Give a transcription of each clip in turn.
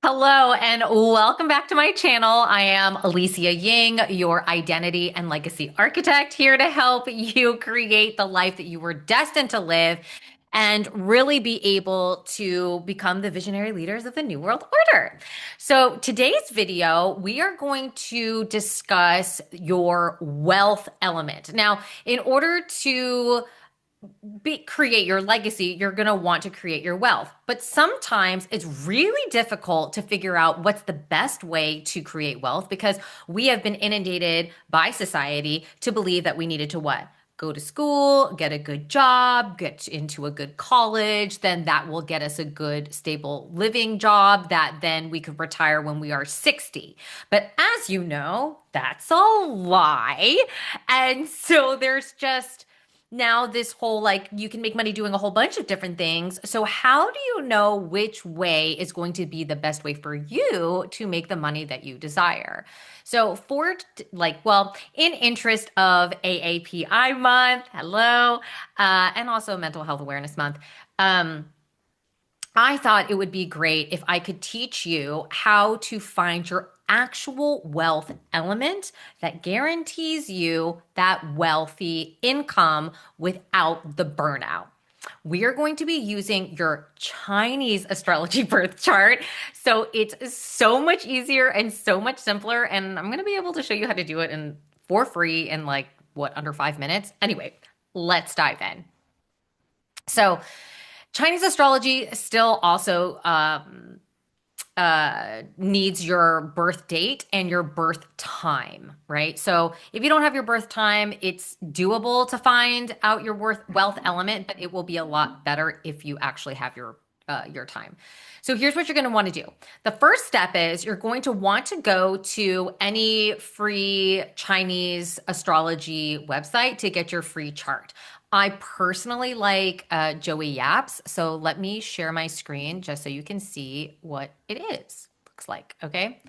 Hello and welcome back to my channel. I am Alicia Ying, your identity and legacy architect, here to help you create the life that you were destined to live and really be able to become the visionary leaders of the New World Order. So, today's video, we are going to discuss your wealth element. Now, in order to create your legacy, you're going to want to create your wealth. But sometimes it's really difficult to figure out what's the best way to create wealth because we have been inundated by society to believe that we needed to what? Go to school, get a good job, get into a good college, then that will get us a good, stable living job that then we could retire when we are 60. But as you know, that's a lie. And so there's just now this whole like you can make money doing a whole bunch of different things. So how do you know which way is going to be the best way for you to make the money that you desire? So in interest of AAPI month, hello, and also Mental Health Awareness Month, um, I thought it would be great if I could teach you how to find your actual wealth element that guarantees you that wealthy income without the burnout. We are going to be using your Chinese astrology birth chart. So it's so much easier and so much simpler. And I'm going to be able to show you how to do it for free in like under 5 minutes. Anyway, let's dive in. So Chinese astrology still also needs your birth date and your birth time, right? So if you don't have your birth time, it's doable to find out your wealth element, but it will be a lot better if you actually have your time. So here's what you're going to want to do. The first step is you're going to want to go to any free Chinese astrology website to get your free chart. I personally like Joey Yap's. So let me share my screen just so you can see what it looks like. Okay.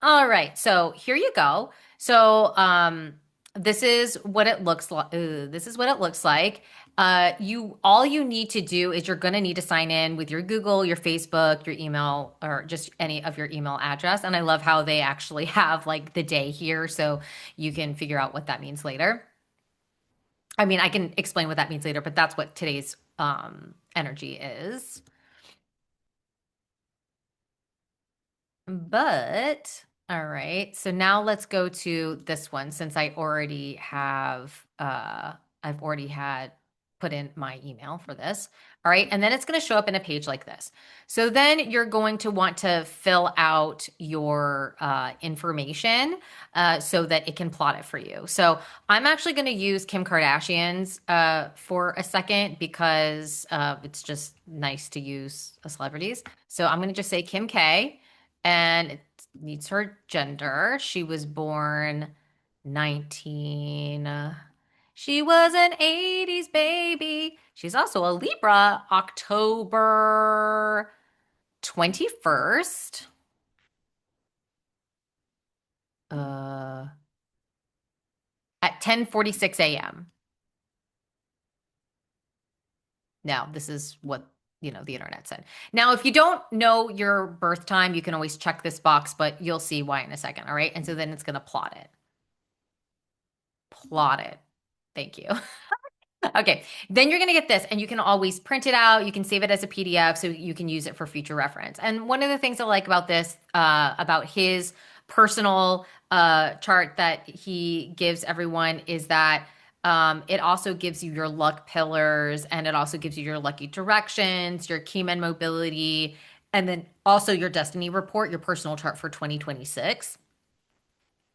All right. So here you go. So this is what it looks like. This is what it looks like. All you need to do is you're going to need to sign in with your Google, your Facebook, your email, or just any of your email address. And I love how they actually have like the day here, so you can figure out what that means later. I mean, I can explain what that means later, but that's what today's energy is. But all right, so now let's go to this one since I've already had put in my email for this. All right, and then it's going to show up in a page like this. So then you're going to want to fill out your information so that it can plot it for you. So I'm actually going to use Kim Kardashian's for a second because it's just nice to use celebrities. So I'm going to just say Kim K, and it needs her gender. She was born 19. She was an 80s baby. She's also a Libra, October 21st. Uh, at 10:46 a.m. Now, this is what the internet said. Now, if you don't know your birth time, you can always check this box, but you'll see why in a second. All right. And so then it's going to plot it. Plot it. Thank you. Okay, then you're going to get this, and you can always print it out. You can save it as a PDF so you can use it for future reference. And one of the things I like about this, about his personal chart that he gives everyone, is that it also gives you your luck pillars, and it also gives you your lucky directions, your key man mobility, and then also your destiny report, your personal chart for 2026.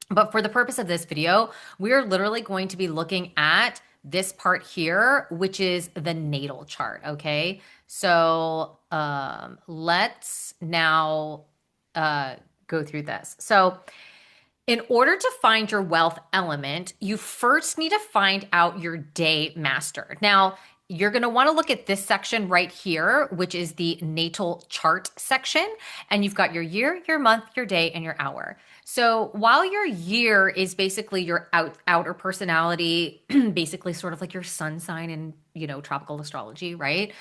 But for the purpose of this video, we are literally going to be looking at this part here, which is the natal chart. Okay. So let's now go through this. So in order to find your wealth element, you first need to find out your day master. Now, you're going to want to look at this section right here, which is the natal chart section. And you've got your year, your month, your day, and your hour. So while your year is basically your outer personality, basically sort of like your sun sign in, tropical astrology, right?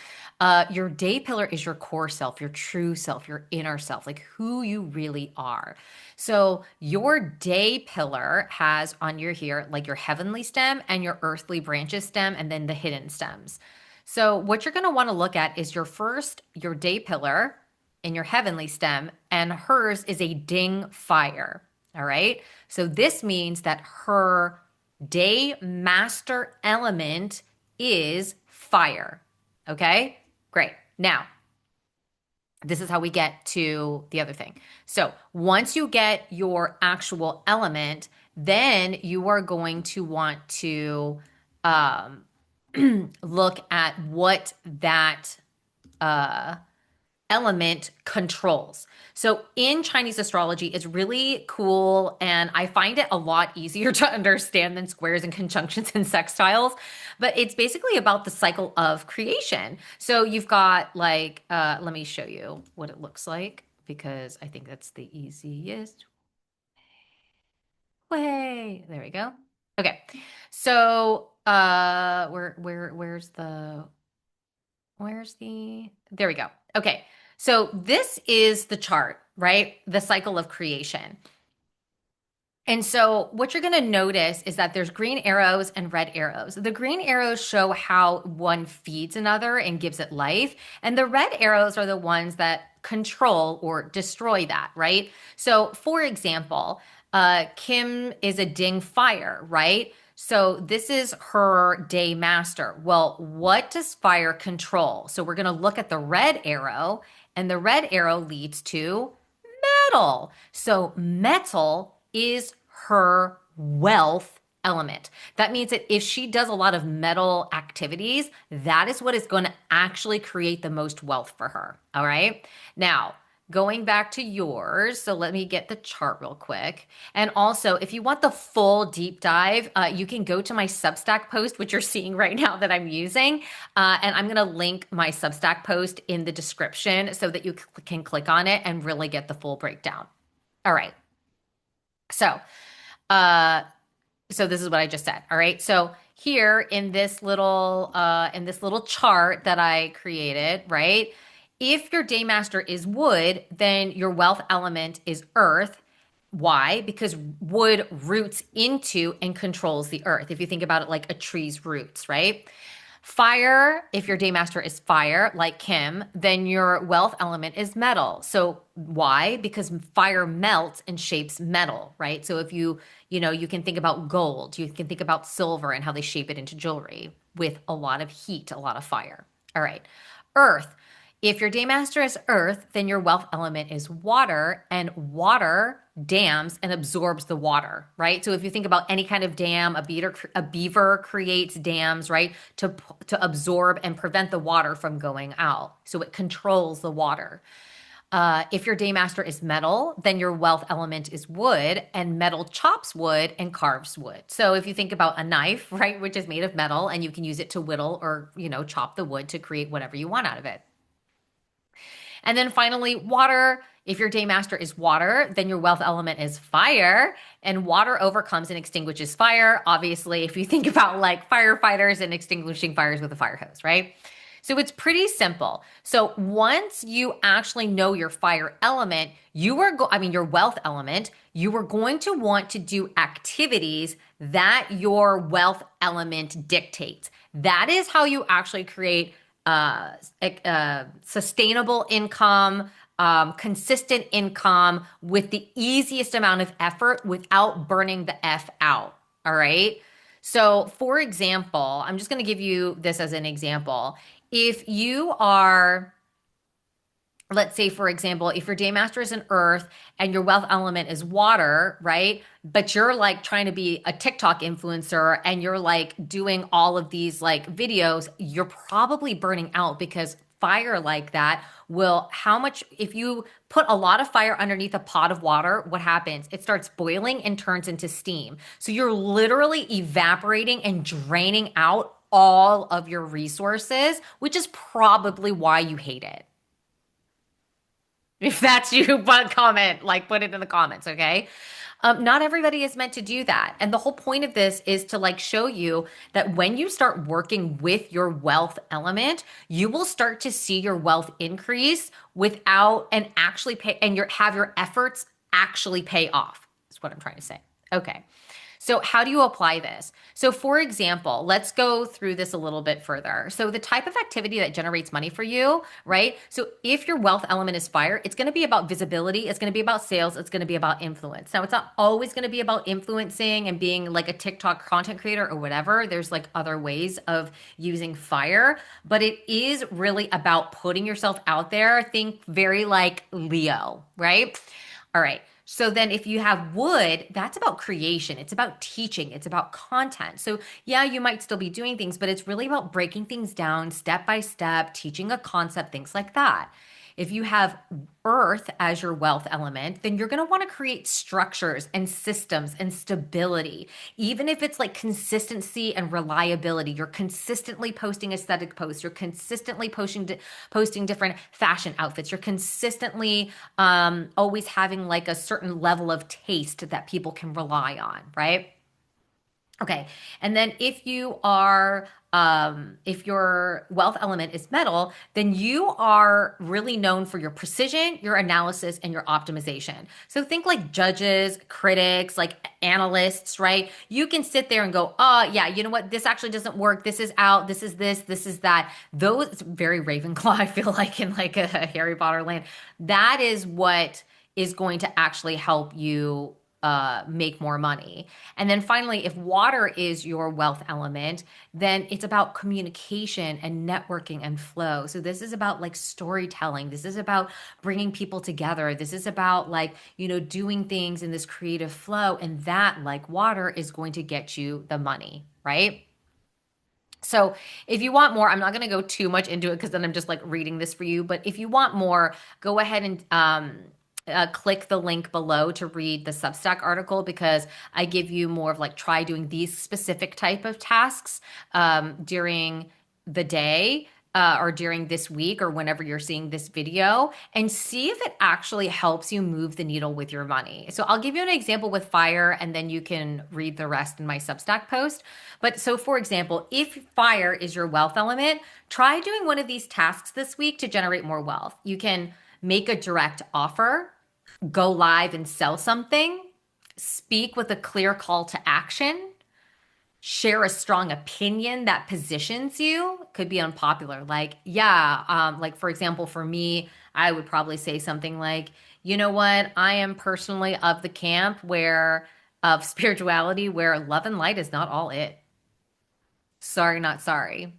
Your day pillar is your core self, your true self, your inner self, like who you really are. So your day pillar has on your here like your heavenly stem and your earthly branches stem, and then the hidden stems. So what you're going to want to look at is your day pillar in your heavenly stem, and hers is a ding fire. All right. So this means that her day master element is fire. Okay. Great. Now, this is how we get to the other thing. So once you get your actual element, then you are going to want to um, look at what that uh, element controls. So in Chinese astrology, it's really cool, and I find it a lot easier to understand than squares and conjunctions and sextiles. But it's basically about the cycle of creation. So you've got like, let me show you what it looks like because I think that's the easiest way. There we go. Okay. So there we go. Okay. So this is the chart, right? The cycle of creation. And so what you're going to notice is that there's green arrows and red arrows. The green arrows show how one feeds another and gives it life. And the red arrows are the ones that control or destroy that, right? So for example, Kim is a ding fire, right? So this is her day master. Well, what does fire control? So we're going to look at the red arrow, and the red arrow leads to metal. So metal is her wealth element. That means that if she does a lot of metal activities, that is what is going to actually create the most wealth for her. All right. Now, going back to yours, so let me get the chart real quick. And also, if you want the full deep dive, you can go to my Substack post, which you're seeing right now that I'm using. And I'm going to link my Substack post in the description so that you can click on it and really get the full breakdown. All right. So, uh, so this is what I just said. All right. So here in this little chart that I created, right? If your day master is wood, then your wealth element is earth. Why? Because wood roots into and controls the earth. If you think about it like a tree's roots, right? Fire, if your day master is fire, like Kim, then your wealth element is metal. So why? Because fire melts and shapes metal, right? So if you can think about gold, you can think about silver and how they shape it into jewelry with a lot of heat, a lot of fire. All right. Earth. If your day master is earth, then your wealth element is water, and water dams and absorbs the water, right? So if you think about any kind of dam, a beaver creates dams, right, to absorb and prevent the water from going out. So it controls the water. If your day master is metal, then your wealth element is wood, and metal chops wood and carves wood. So if you think about a knife, right, which is made of metal, and you can use it to whittle or, chop the wood to create whatever you want out of it. And then finally, water. If your day master is water, then your wealth element is fire, and water overcomes and extinguishes fire. Obviously, if you think about like firefighters and extinguishing fires with a fire hose, right? So it's pretty simple. So once you actually know your fire element, your wealth element, you are going to want to do activities that your wealth element dictates. That is how you actually create sustainable income, consistent income with the easiest amount of effort without burning the F out. All right. So, for example, I'm just going to give you this as an example. If you are, let's say, for example, if your day master is an earth and your wealth element is water, right? But you're like trying to be a TikTok influencer and you're like doing all of these like videos, you're probably burning out because fire like that if you put a lot of fire underneath a pot of water, what happens? It starts boiling and turns into steam. So you're literally evaporating and draining out all of your resources, which is probably why you hate it. If that's you, but comment, like put it in the comments, okay? Not everybody is meant to do that. And the whole point of this is to like show you that when you start working with your wealth element, you will start to see your wealth increase without and actually pay and your efforts actually pay off. Is what I'm trying to say. Okay. So, how do you apply this? So, for example, let's go through this a little bit further. So, the type of activity that generates money for you, right? So, if your wealth element is fire, it's going to be about visibility, it's going to be about sales, it's going to be about influence. Now, it's not always going to be about influencing and being like a TikTok content creator or whatever. There's like other ways of using fire, but it is really about putting yourself out there. Think very like Leo, right? All right. So then if you have wood, that's about creation. It's about teaching. It's about content. So yeah, you might still be doing things, but it's really about breaking things down step by step, teaching a concept, things like that. If you have earth as your wealth element, then you're going to want to create structures and systems and stability. Even if it's like consistency and reliability, you're consistently posting aesthetic posts, you're consistently posting different fashion outfits, you're consistently always having like a certain level of taste that people can rely on, right? Okay. And then if your wealth element is metal, then you are really known for your precision, your analysis, and your optimization. So think like judges, critics, like analysts, right? You can sit there and go, oh, yeah, you know what? This actually doesn't work. This is out. This is this. This is that. Those, it's very Ravenclaw, I feel like, in like a Harry Potter land. That is what is going to actually help you make more money. And then finally, if water is your wealth element, then it's about communication and networking and flow. So this is about like storytelling. This is about bringing people together. This is about like, doing things in this creative flow. And that, like water, is going to get you the money, right? So if you want more, I'm not going to go too much into it because then I'm just like reading this for you. But if you want more, go ahead and click the link below to read the Substack article because I give you more of like try doing these specific type of tasks during the day or during this week or whenever you're seeing this video and see if it actually helps you move the needle with your money. So I'll give you an example with fire and then you can read the rest in my Substack post. But so for example, if fire is your wealth element, try doing one of these tasks this week to generate more wealth. You can make a direct offer, go live and sell something, speak with a clear call to action, share a strong opinion that positions you. Could be unpopular. Like, yeah, like for example, for me, I would probably say something like, you know what? I am personally of the camp where of spirituality where love and light is not all it. Sorry, not sorry.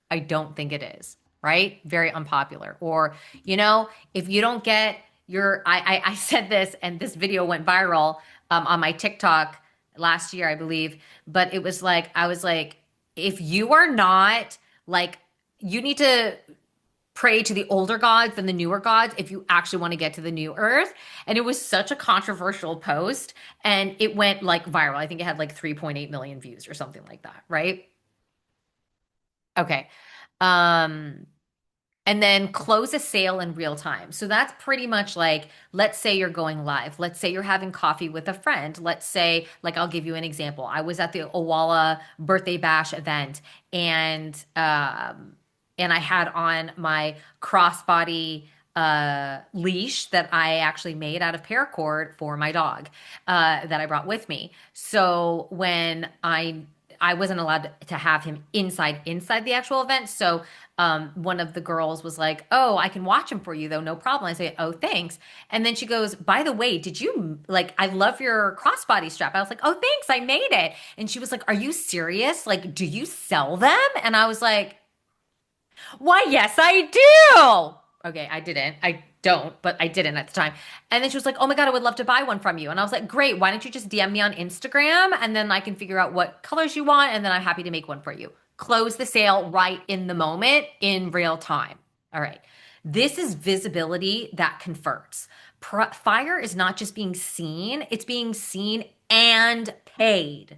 I don't think it is, right? Very unpopular. Or, if you don't get I said this and this video went viral on my TikTok last year, I believe, but it was like, I was like, if you are not like, you need to pray to the older gods than the newer gods if you actually want to get to the new earth. And it was such a controversial post and it went like viral. I think it had like 3.8 million views or something like that, right? Okay. Um, and then close a sale in real time. So that's pretty much like, let's say you're going live. Let's say you're having coffee with a friend. Let's say, like, I'll give you an example. I was at the Owala birthday bash event and I had on my crossbody leash that I actually made out of paracord for my dog that I brought with me. So when I wasn't allowed to have him inside the actual event. So one of the girls was like, "Oh, I can watch him for you though, no problem." I say, "Oh, thanks." And then she goes, "By the way, did you like? I love your crossbody strap." I was like, "Oh, thanks, I made it." And she was like, "Are you serious? Like, do you sell them?" And I was like, "Why, yes, I do." Okay, I didn't. I don't, but I didn't at the time. And then she was like, "Oh my God, I would love to buy one from you." And I was like, "Great. Why don't you just DM me on Instagram and then I can figure out what colors you want and then I'm happy to make one for you." Close the sale right in the moment in real time. All right. This is visibility that converts. Fire is not just being seen, it's being seen and paid.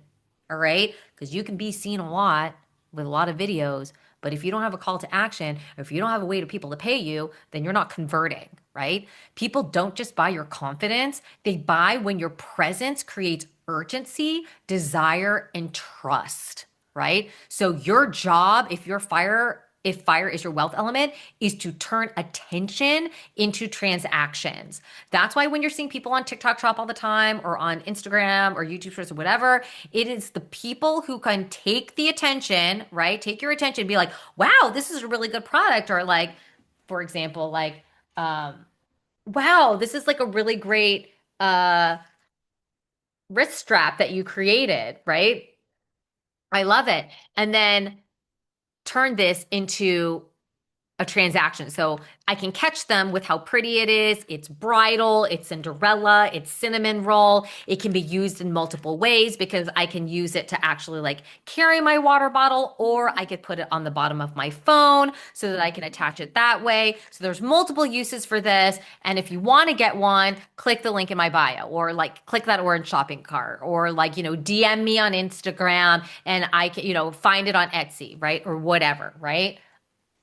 All right. Because you can be seen a lot with a lot of videos, But if you don't have a call to action, or if you don't have a way to people to pay you, then you're not converting, right? People don't just buy your confidence, they buy when your presence creates urgency, desire, and trust, right? So your job, if fire is your wealth element, is to turn attention into transactions. That's why when you're seeing people on TikTok shop all the time or on Instagram or YouTube shorts or whatever, it is the people who can take the attention, right? Take your attention, be like, wow, this is a really good product. Or like, for example, like, um, wow, this is like a really great uh wrist strap that you created, right? I love it. And then turn this into a transaction. So I can catch them with how pretty it is. It's bridal, it's Cinderella, it's cinnamon roll. It can be used in multiple ways because I can use it to actually like carry my water bottle, or I could put it on the bottom of my phone so that I can attach it that way. So there's multiple uses for this. And if you want to get one, click the link in my bio, or like click that orange shopping cart, or like, DM me on Instagram and I can, find it on Etsy, right? Or whatever, right?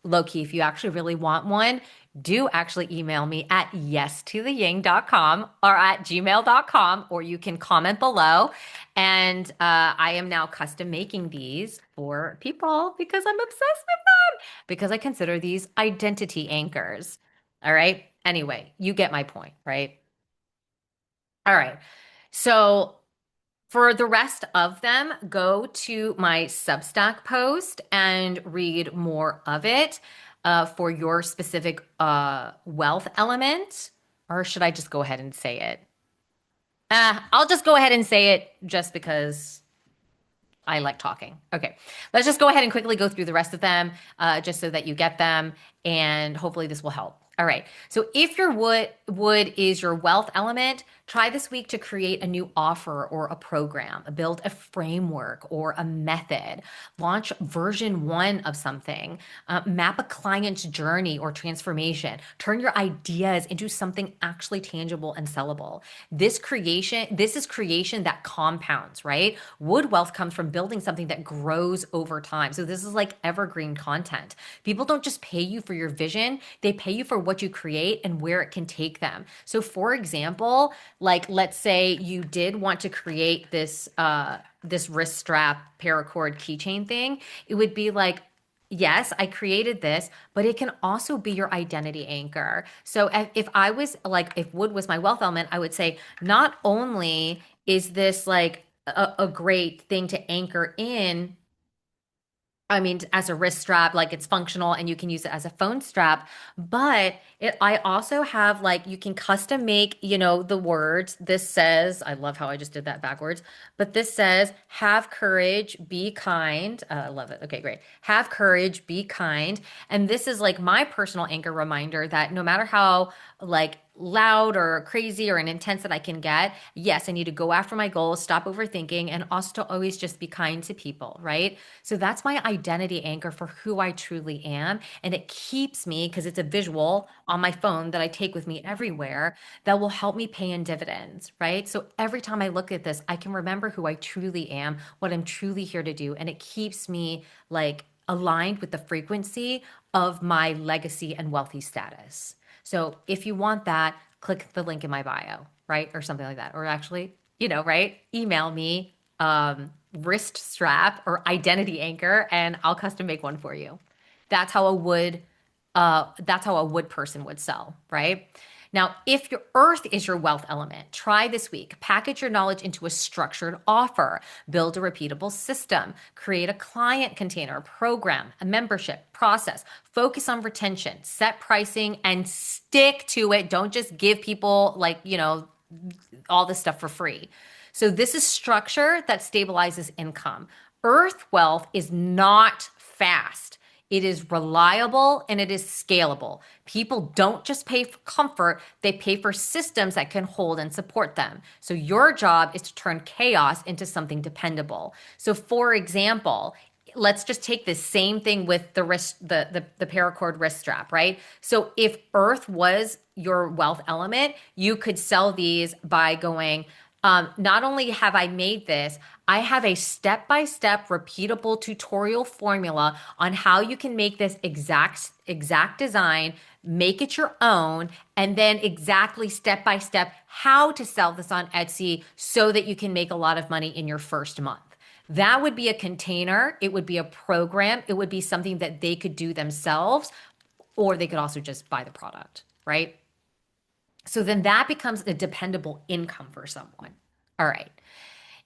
Low key, if you actually really want one, do actually email me at yestotheying.com or at gmail.com, or you can comment below. And I am now custom making these for people because I'm obsessed with them, because I consider these identity anchors. All right. Anyway, you get my point, right? All right. So for the rest of them, go to my Substack post and read more of it for your specific wealth element. Or should I just go ahead and say it? I'll just go ahead and say it just because I like talking. Okay, let's just go ahead and quickly go through the rest of them just so that you get them, and hopefully this will help. All right. So if your wood is your wealth element, try this week to create a new offer or a program, build a framework or a method, launch version 1 of something, map a client's journey or transformation, turn your ideas into something actually tangible and sellable. This is creation that compounds, right? Wood wealth comes from building something that grows over time. So this is like evergreen content. People don't just pay you for your vision, they pay you for what you create and where it can take them. So for example, like let's say you did want to create this wrist strap paracord keychain thing, it would be like, yes, I created this, but it can also be your identity anchor. So if I was like, if wood was my wealth element, I would say, not only is this like a great thing to anchor in, I mean, as a wrist strap, like it's functional and you can use it as a phone strap. But I also have like, you can custom make, the words. This says, I love how I just did that backwards, but this says, have courage, be kind. I love it. Okay, great. Have courage, be kind. And this is like my personal anchor reminder that no matter how like loud or crazy or an intense that I can get, yes, I need to go after my goals, stop overthinking, and also to always just be kind to people, right? So that's my identity anchor for who I truly am. And it keeps me, because it's a visual on my phone that I take with me everywhere, that will help me pay in dividends, right? So every time I look at this, I can remember who I truly am, what I'm truly here to do. And it keeps me like aligned with the frequency of my legacy and wealthy status. So if you want that, click the link in my bio, right? Or something like that. Or actually, right? Email me wrist strap or identity anchor and I'll custom make one for you. That's how a wood person would sell, right? Now, if your earth is your wealth element, try this week. Package your knowledge into a structured offer, build a repeatable system, create a client container, a program, a membership process, focus on retention, set pricing, and stick to it. Don't just give people like, all this stuff for free. So this is structure that stabilizes income. Earth wealth is not fast. It is reliable and it is scalable. People don't just pay for comfort, they pay for systems that can hold and support them. So your job is to turn chaos into something dependable. So for example, let's just take this same thing with the wrist, the paracord wrist strap, right? So if earth was your wealth element, you could sell these by going Not only have I made this, I have a step-by-step repeatable tutorial formula on how you can make this exact design, make it your own, and then exactly step by step how to sell this on Etsy so that you can make a lot of money in your first month. That would be a container, it would be a program, it would be something that they could do themselves, or they could also just buy the product, right? So then that becomes a dependable income for someone. All right.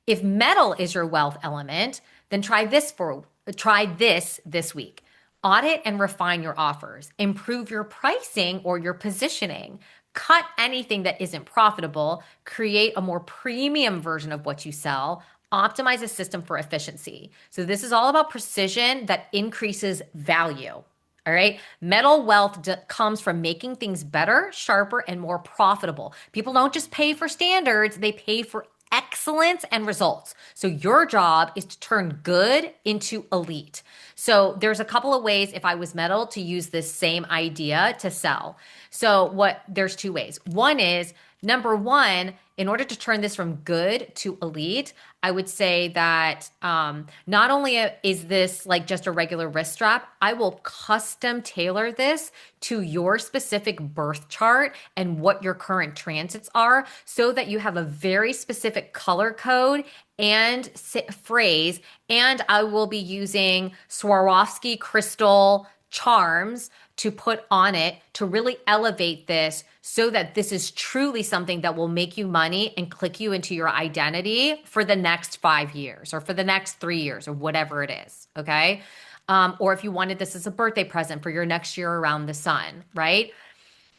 If metal is your wealth element, then try this week. Audit and refine your offers. Improve your pricing or your positioning. Cut anything that isn't profitable. Create a more premium version of what you sell. Optimize a system for efficiency. So this is all about precision that increases value. All right. Metal wealth comes from making things better, sharper, and more profitable. People don't just pay for standards, they pay for excellence and results. So your job is to turn good into elite. So there's a couple of ways if I was metal to use this same idea to sell. So there's two ways. One is number one, in order to turn this from good to elite, I would say that not only is this like just a regular wrist strap, I will custom tailor this to your specific birth chart and what your current transits are so that you have a very specific color code and phrase. And I will be using Swarovski crystal charms to put on it to really elevate this so that this is truly something that will make you money and click you into your identity for the next 5 years or for the next 3 years or whatever it is. Okay. Or if you wanted this as a birthday present for your next year around the sun, right?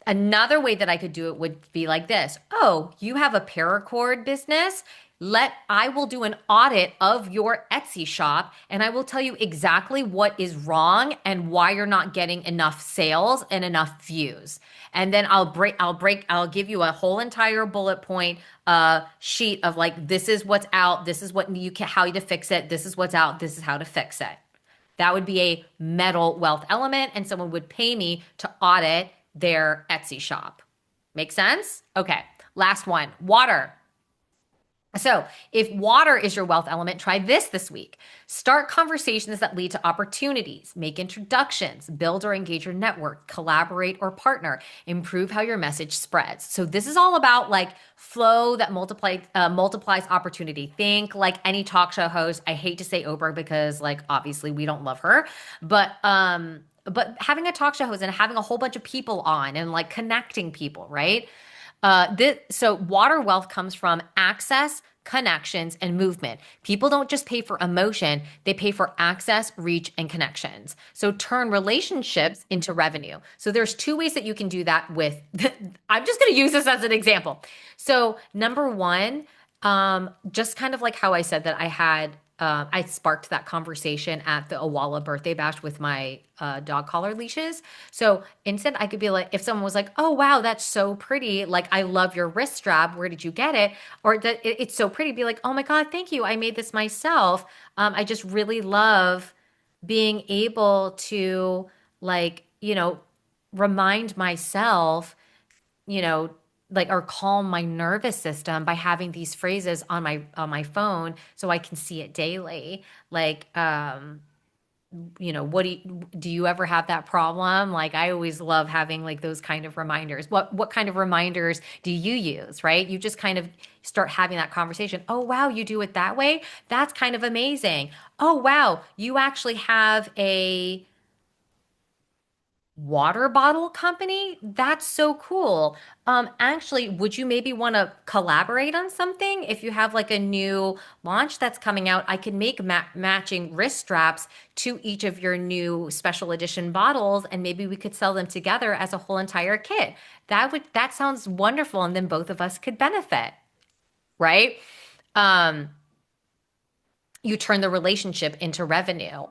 Another way that I could do it would be like this. Oh, you have a paracord business? I will do an audit of your Etsy shop and I will tell you exactly what is wrong and why you're not getting enough sales and enough views. And then I'll give you a whole entire bullet point sheet of like, this is what's out, this is how you to fix it, this is what's out, this is how to fix it. That would be a metal wealth element and someone would pay me to audit their Etsy shop. Make sense? Okay. Last one, water. So, if water is your wealth element, try this week. Start conversations that lead to opportunities, make introductions, build or engage your network, collaborate or partner, improve how your message spreads. So, this is all about like flow that multiplies opportunity. Think like any talk show host. I hate to say Oprah because, like, obviously we don't love her, but having a talk show host and having a whole bunch of people on and like connecting people, right? So water wealth comes from access, connections, and movement. People don't just pay for emotion, they pay for access, reach, and connections. So turn relationships into revenue. So there's two ways that you can do that with, I'm just going to use this as an example. So number one, just kind of like how I said that I sparked that conversation at the Awala birthday bash with my dog collar leashes. So instead, I could be like, if someone was like, "Oh wow, that's so pretty! Like, I love your wrist strap. Where did you get it?" Or it's so pretty. Be like, "Oh my God, thank you! I made this myself. I just really love being able to like, remind myself." you know, like or calm my nervous system by having these phrases on my phone so I can see it daily. Like, what do you ever have that problem? Like I always love having like those kind of reminders. What kind of reminders do you use, right? You just kind of start having that conversation. Oh wow, you do it that way? That's kind of amazing. Oh wow, you actually have a water bottle company? That's so cool. Actually, would you maybe want to collaborate on something? If you have like a new launch that's coming out, I could make matching wrist straps to each of your new special edition bottles, and maybe we could sell them together as a whole entire kit. That sounds wonderful, and then both of us could benefit, right? Um, you turn the relationship into revenue,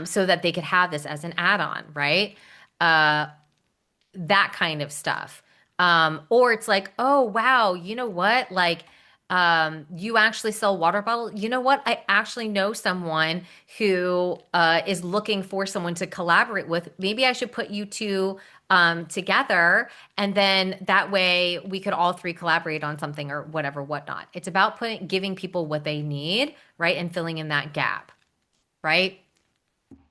so that they could have this as an add-on, right? Uh, that kind of stuff. Or it's like, oh wow, you know what? Like, you actually sell water bottles. You know what? I actually know someone who is looking for someone to collaborate with. Maybe I should put you two together. And then that way we could all three collaborate on something or whatever, whatnot. It's about giving people what they need, right? And filling in that gap, right?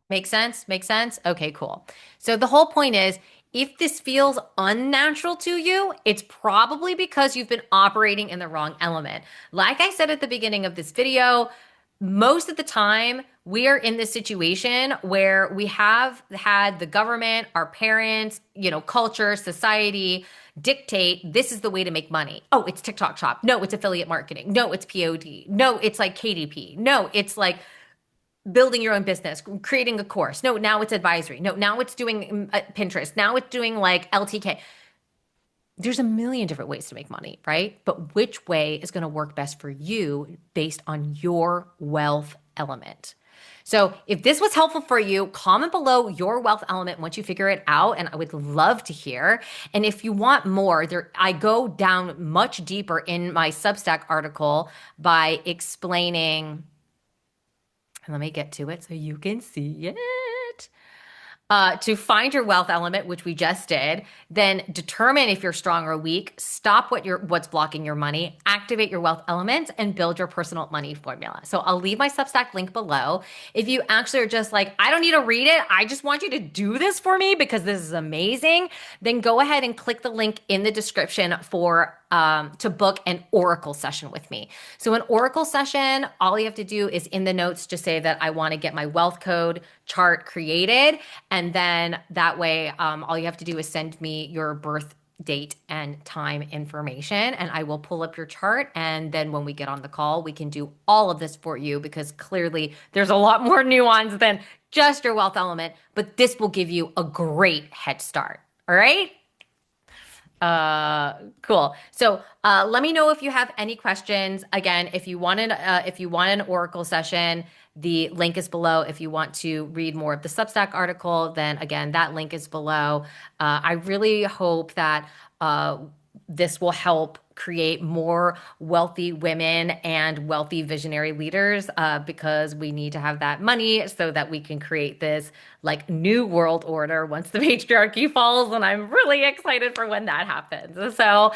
Make sense? Make sense? Okay, cool. So the whole point is if this feels unnatural to you, it's probably because you've been operating in the wrong element. Like I said at the beginning of this video, most of the time we are in this situation where we have had the government, our parents, culture, society dictate this is the way to make money. Oh, it's TikTok shop. No, it's affiliate marketing. No, it's POD. No, it's like KDP. No, it's like building your own business, creating a course. No, now it's advisory. No, now it's doing Pinterest. Now it's doing like LTK. There's a million different ways to make money, right? But which way is going to work best for you based on your wealth element? So if this was helpful for you, comment below your wealth element once you figure it out, and I would love to hear. And if you want more, I go down much deeper in my Substack article by explaining, and let me get to it so you can see it. To find your wealth element, which we just did, then determine if you're strong or weak, stop what's blocking your money, activate your wealth elements, and build your personal money formula. So I'll leave my Substack link below. If you actually are just like, I don't need to read it, I just want you to do this for me because this is amazing, then go ahead and click the link in the description to book an oracle session with me. So an oracle session, all you have to do is in the notes just say that I want to get my wealth code chart created. And then that way, all you have to do is send me your birth date and time information, and I will pull up your chart. And then when we get on the call, we can do all of this for you because clearly there's a lot more nuance than just your wealth element, but this will give you a great head start. All right. Cool. So, let me know if you have any questions. Again, if you want an oracle session, the link is below. If you want to read more of the Substack article, then again, that link is below. I really hope that, this will help create more wealthy women and wealthy visionary leaders, because we need to have that money so that we can create this like new world order once the patriarchy falls. And I'm really excited for when that happens. So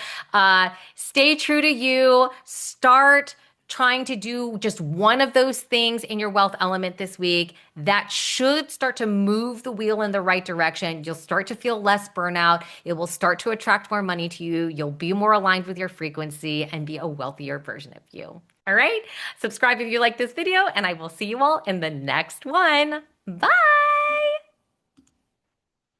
stay true to you. Start trying to do just one of those things in your wealth element this week. That should start to move the wheel in the right direction. You'll start to feel less burnout. It will start to attract more money to you. You'll be more aligned with your frequency and be a wealthier version of you. All right? Subscribe if you like this video, and I will see you all in the next one. Bye.